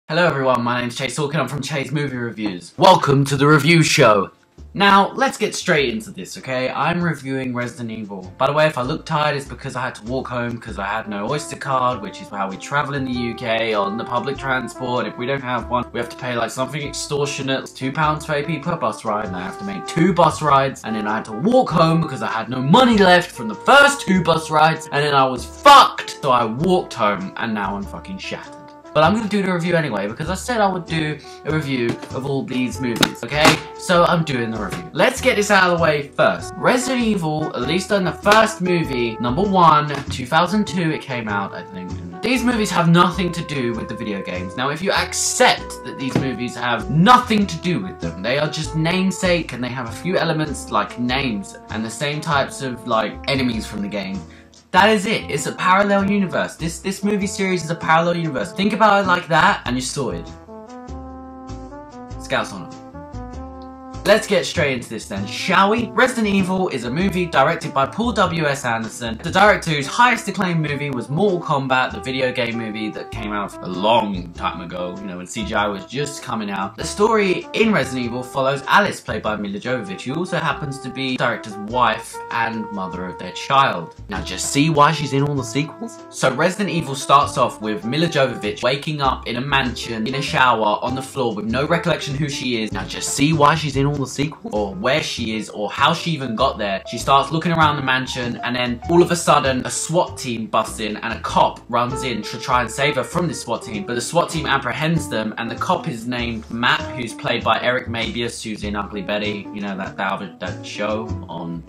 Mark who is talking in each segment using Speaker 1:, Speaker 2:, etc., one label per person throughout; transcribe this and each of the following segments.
Speaker 1: Hello everyone, my name's Chay Sorkin, I'm from Chay's Movie Reviews. Welcome to the review show! Now, let's get straight into this, okay? I'm reviewing Resident Evil. By the way, if I look tired, it's because I had to walk home because I had no Oyster card, which is how we travel in the UK on the public transport. If we don't have one, we have to pay like something extortionate. It's £2.50 per bus ride, and I have to make 2 bus rides, and then I had to walk home because I had no money left from the first 2 bus rides, and then I was fucked! So I walked home, and now I'm fucking shattered. But I'm gonna do the review anyway, because I said I would do a review of all these movies, okay? So I'm doing the review. Let's get this out of the way first. Resident Evil, at least in the first movie, number 1, 2002 it came out, I think. These movies have nothing to do with the video games. Now, if you accept that these movies have nothing to do with them, they are just namesake and they have a few elements like names and the same types of like enemies from the game. That is it. It's a parallel universe. This movie series is a parallel universe. Think about it like that, and you're sorted. Scouts on it. Let's get straight into this then, shall we? Resident Evil is a movie directed by Paul W.S. Anderson, the director whose highest acclaimed movie was Mortal Kombat, the video game movie that came out a long time ago, you know, when CGI was just coming out. The story in Resident Evil follows Alice, played by Milla Jovovich, who also happens to be the director's wife and mother of their child. Now just see why she's in all the sequels? So Resident Evil starts off with Milla Jovovich waking up in a mansion, in a shower, on the floor with no recollection who she is. Now just see why she's in all the sequel, or where she is, or how she even got there. She starts looking around the mansion, and then all of a sudden a SWAT team busts in and a cop runs in to try and save her from this SWAT team, but the SWAT team apprehends them, and the cop is named Matt, who's played by Eric Mabius, who's in Ugly Betty, you know, that show on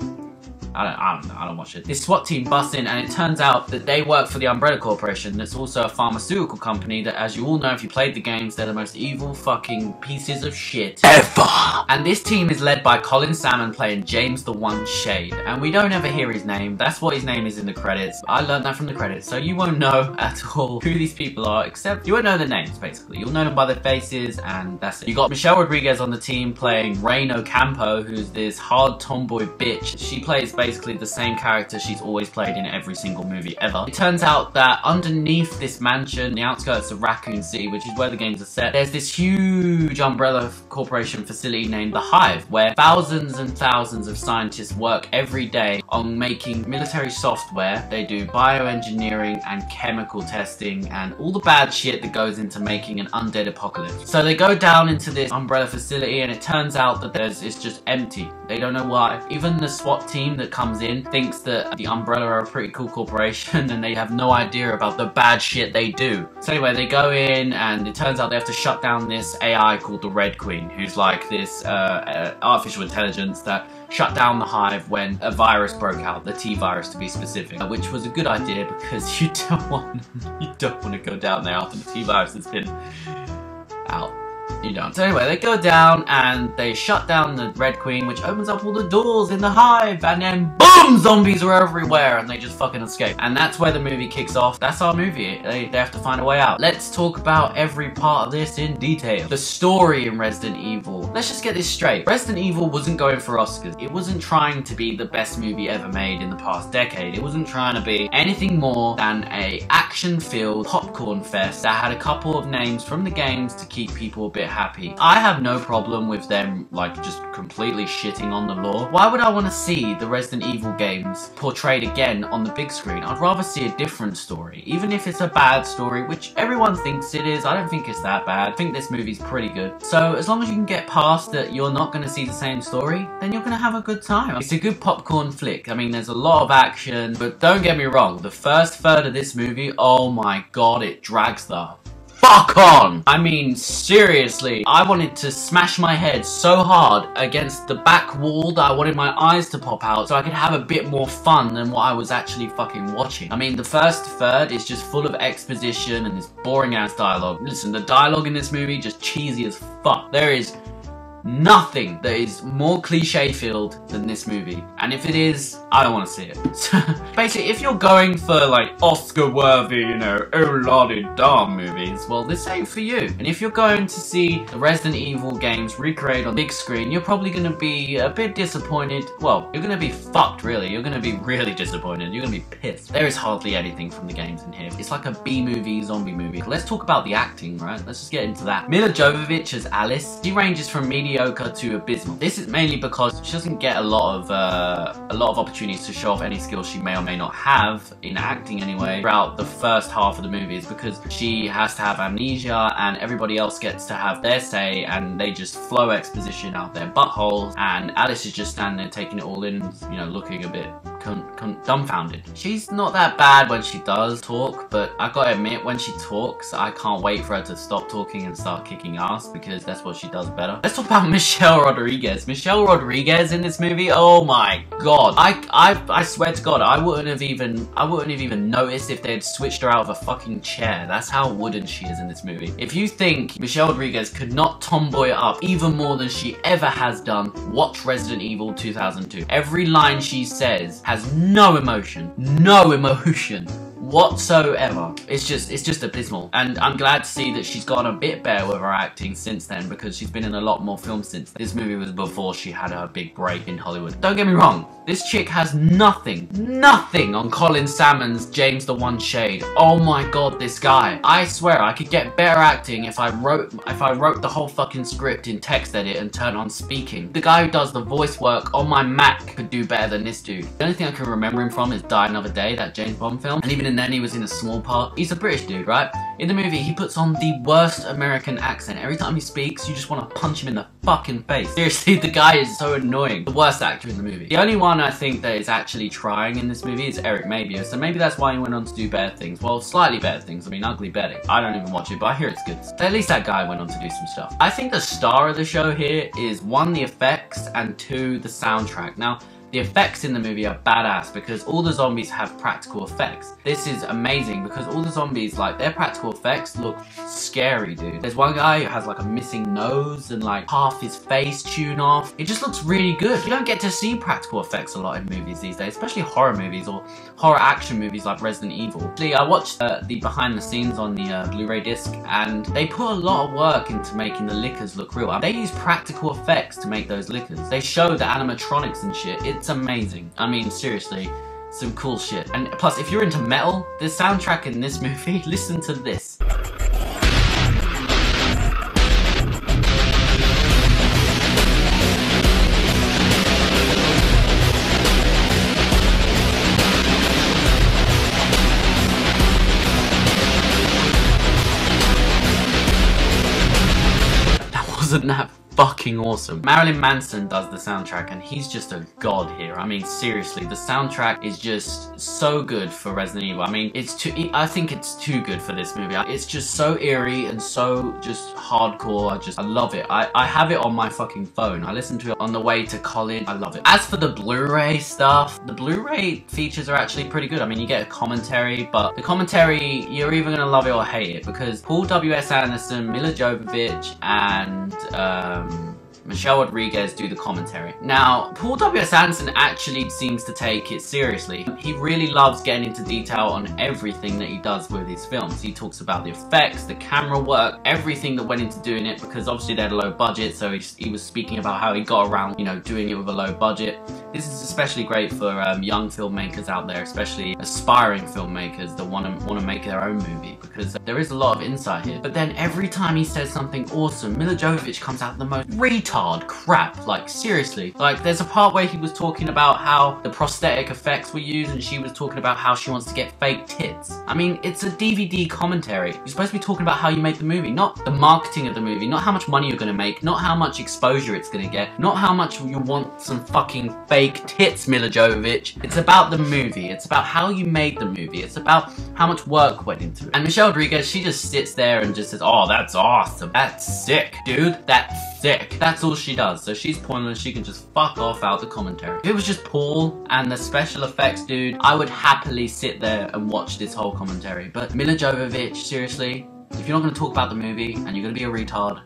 Speaker 1: I don't watch it. This SWAT team busts in, and it turns out that they work for the Umbrella Corporation. That's also a pharmaceutical company that, as you all know if you played the games, they're the most evil fucking pieces of shit ever. And this team is led by Colin Salmon playing James the One Shade. And we don't ever hear his name. That's what his name is in the credits. I learned that from the credits. So you won't know at all who these people are, except you won't know their names, basically. You'll know them by their faces, and that's it. You got Michelle Rodriguez on the team playing Rain Ocampo, who's this hard tomboy bitch. She plays basically the same character she's always played in every single movie ever. It turns out that underneath this mansion, the outskirts of Raccoon City, which is where the games are set, there's this huge Umbrella Corporation facility named The Hive, where thousands and thousands of scientists work every day on making military software. They do bioengineering and chemical testing and all the bad shit that goes into making an undead apocalypse. So they go down into this Umbrella facility, and it turns out that it's just empty. They don't know why. Even the SWAT team that comes in thinks that the Umbrella are a pretty cool corporation, and they have no idea about the bad shit they do. So anyway, they go in, and it turns out they have to shut down this AI called the Red Queen, who's like this artificial intelligence that shut down the Hive when a virus broke out, the T virus to be specific, which was a good idea because you don't want to go down there after the T virus has been out. You don't. So anyway, they go down and they shut down the Red Queen, which opens up all the doors in the Hive, and then BOOM! Zombies are everywhere, and they just fucking escape. And that's where the movie kicks off. That's our movie. They have to find a way out. Let's talk about every part of this in detail. The story in Resident Evil. Let's just get this straight. Resident Evil wasn't going for Oscars. It wasn't trying to be the best movie ever made in the past decade. It wasn't trying to be anything more than a action-filled popcorn fest that had a couple of names from the games to keep people a bit happy. I have no problem with them like just completely shitting on the lore. Why would I want to see the Resident Evil games portrayed again on the big screen? I'd rather see a different story. Even if it's a bad story, which everyone thinks it is, I don't think it's that bad. I think this movie's pretty good. So as long as you can get past that you're not going to see the same story, then you're going to have a good time. It's a good popcorn flick. I mean, there's a lot of action, but don't get me wrong, the first third of this movie, oh my god, it drags the fuck on! I mean, seriously, I wanted to smash my head so hard against the back wall that I wanted my eyes to pop out so I could have a bit more fun than what I was actually fucking watching. I mean, the first third is just full of exposition and this boring ass dialogue. Listen, the dialogue in this movie just cheesy as fuck. There is nothing that is more cliche-filled than this movie. And if it is, I don't want to see it. Basically, if you're going for like Oscar-worthy, you know, oh-la-di-da movies, well, this ain't for you. And if you're going to see the Resident Evil games recreated on big screen, you're probably going to be a bit disappointed. Well, you're going to be fucked, really. You're going to be really disappointed. You're going to be pissed. There is hardly anything from the games in here. It's like a B-movie, zombie movie. Let's talk about the acting, right? Let's just get into that. Mila Jovovich as Alice. She ranges from mediocre to abysmal. This is mainly because she doesn't get a lot of opportunities to show off any skills she may or may not have in acting anyway throughout the first half of the movie. Is because she has to have amnesia and everybody else gets to have their say and they just flow exposition out their buttholes, and Alice is just standing there taking it all in, you know, looking a bit dumbfounded. She's not that bad when she does talk, but I gotta admit, when she talks, I can't wait for her to stop talking and start kicking ass, because that's what she does better. Let's talk about Michelle Rodriguez. Michelle Rodriguez in this movie, oh my god. I swear to god, I wouldn't have even noticed if they had switched her out of a fucking chair. That's how wooden she is in this movie. If you think Michelle Rodriguez could not tomboy it up even more than she ever has done, watch Resident Evil 2002. Every line she says has no emotion whatsoever. It's just abysmal, and I'm glad to see that she's gotten a bit better with her acting since then, because she's been in a lot more films since then. This movie was before she had her big break in Hollywood. Don't get me wrong, this chick has nothing on Colin Salmon's James the One Shade. Oh my god, this guy. I swear I could get better acting if I wrote the whole fucking script in text edit and turn on speaking. The guy who does the voice work on my Mac could do better than this dude. The only thing I can remember him from is Die Another Day, that James Bond film, and even in then he was in a small part. He's a British dude, right? In the movie, he puts on the worst American accent. Every time he speaks, you just want to punch him in the fucking face. Seriously, the guy is so annoying. The worst actor in the movie. The only one I think that is actually trying in this movie is Eric Mabia, so maybe that's why he went on to do better things. Well, slightly better things. I mean, Ugly Betty. I don't even watch it, but I hear it's good. So at least that guy went on to do some stuff. I think the star of the show here is 1, the effects, and 2, the soundtrack. Now, the effects in the movie are badass because all the zombies have practical effects. This is amazing because all the zombies, like, their practical effects look scary, dude. There's one guy who has like a missing nose and like half his face tuned off. It just looks really good. You don't get to see practical effects a lot in movies these days, especially horror movies or horror action movies like Resident Evil. Actually, I watched the behind the scenes on the Blu-ray disc, and they put a lot of work into making the lickers look real. They use practical effects to make those lickers. They show the animatronics and shit. It's amazing. I mean, seriously, some cool shit. And plus, if you're into metal, the soundtrack in this movie, listen to this. Wasn't that fucking awesome? Marilyn Manson does the soundtrack and he's just a god here. I mean, seriously, the soundtrack is just so good for Resident Evil. I mean, I think it's too good for this movie. It's just so eerie and so just hardcore. I love it. I have it on my fucking phone. I listen to it on the way to college. I love it. As for the Blu-ray stuff, the Blu-ray features are actually pretty good. I mean, you get a commentary, but the commentary, you're either gonna love it or hate it, because Paul W.S. Anderson, Mila Jovovich, and Michelle Rodriguez do the commentary. Now, Paul W.S. Anderson actually seems to take it seriously. He really loves getting into detail on everything that he does with his films. He talks about the effects, the camera work, everything that went into doing it, because obviously they had a low budget, so he was speaking about how he got around, you know, doing it with a low budget. This is especially great for young filmmakers out there, especially aspiring filmmakers that want to make their own movie, because there is a lot of insight here. But then every time he says something awesome, Mila Jovovich comes out the most retard crap. Like, seriously. Like, there's a part where he was talking about how the prosthetic effects were used, and she was talking about how she wants to get fake tits. I mean, it's a DVD commentary. You're supposed to be talking about how you make the movie, not the marketing of the movie, not how much money you're gonna make, not how much exposure it's gonna get, not how much you want some fucking fake tits, Mila Jovovich. It's about the movie. It's about how you made the movie. It's about how much work went into it. And Michelle Rodriguez, she just sits there and just says, oh, that's awesome. That's sick, dude. That's sick. That's all she does. So she's pointless. She can just fuck off out the commentary. If it was just Paul and the special effects dude, I would happily sit there and watch this whole commentary. But Mila Jovovich, seriously, if you're not going to talk about the movie and you're going to be a retard,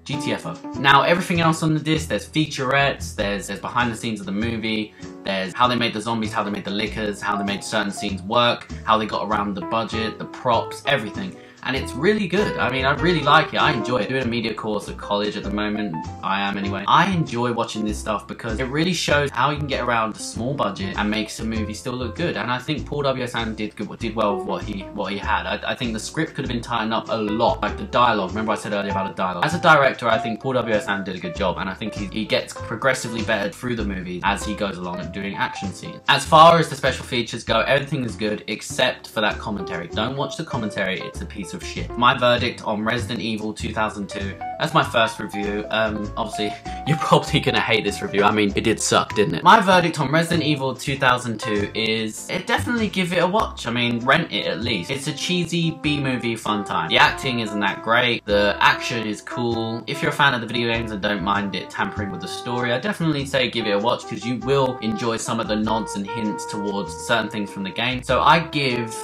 Speaker 1: GTFO. Now, everything else on the disc, there's featurettes, there's behind the scenes of the movie, there's how they made the zombies, how they made the lickers, how they made certain scenes work, how they got around the budget, the props, everything. And it's really good. I mean, I really like it. I enjoy it. Doing a media course at college at the moment, I am anyway. I enjoy watching this stuff because it really shows how you can get around a small budget and makes a movie still look good. And I think Paul W.S. Anderson did well with what he had. I think the script could have been tightened up a lot. Like the dialogue. Remember I said earlier about the dialogue. As a director, I think Paul W.S. Anderson did a good job, and I think he gets progressively better through the movie as he goes along and doing action scenes. As far as the special features go, everything is good except for that commentary. Don't watch the commentary. It's a piece of shit. My verdict on Resident Evil 2002, that's my first review. Obviously, you're probably gonna hate this review. I mean, it did suck, didn't it? My verdict on Resident Evil 2002 is, definitely give it a watch. I mean, rent it at least. It's a cheesy B-movie fun time. The acting isn't that great. The action is cool. If you're a fan of the video games and don't mind it tampering with the story, I definitely say give it a watch because you will enjoy some of the nods and hints towards certain things from the game. So I give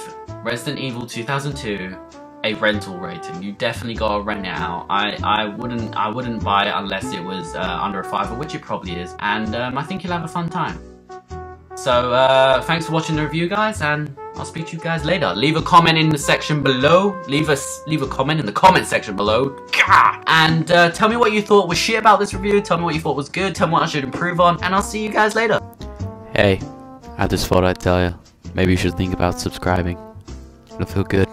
Speaker 1: Resident Evil 2002 a rental rating. You definitely gotta rent it out. I wouldn't buy it unless it was under a $5, which it probably is, and I think you'll have a fun time. So thanks for watching the review, guys, and I'll speak to you guys later. Leave a comment in the section below. Leave a comment in the comment section below, and tell me what you thought was shit about this review. Tell me what you thought was good. Tell me what I should improve on, and I'll see you guys later.
Speaker 2: Hey, I just thought I'd tell you, maybe you should think about subscribing. It'll feel good.